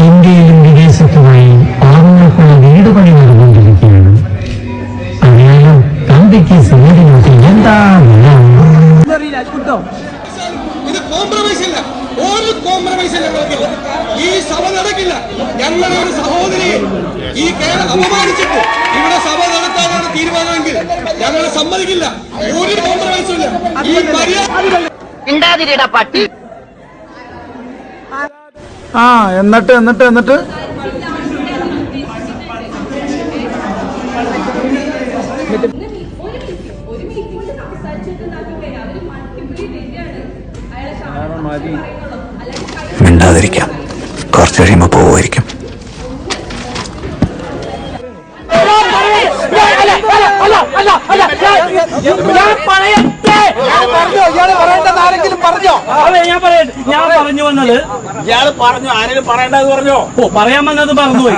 ഇന്ത്യയിലും വിദേശത്തുമായി പാവങ്ങൾക്കുള്ള വീട് പണി നടന്നുകൊണ്ടിരിക്കുകയാണ്. അറിയാലോ, തമ്പിക്ക് സിമന്റ് നോക്കി എന്താ ഇത് കോംപ്രമൈസ് ഇല്ല, ഒരു കോംപ്രമൈസ് ഇല്ല. ഈ സഭ നടക്കില്ല. ഞങ്ങളുടെ ഒരു സഹോദരി ഈ കേരളം അപമാനിച്ചിട്ട് ഇവിടെ സഭ നടത്താനാണ് തീരുമാനമെങ്കിൽ ഞങ്ങൾ സമ്മതിക്കില്ല. ഒരു കോംപ്രമൈസും ഇല്ല. ഈ മര്യാദ പട്ടി. എന്നിട്ട് മിണ്ടാതിരിക്കാം, കുറച്ച് കഴിയുമ്പോ പോവുമായിരിക്കും. ഞാൻ പറഞ്ഞു വന്നത് ഇയാള് പറഞ്ഞു, ആരെങ്കിലും പറയണ്ടെന്ന് പറഞ്ഞോ? പറയാൻ വന്നത് മറന്നുപോയി.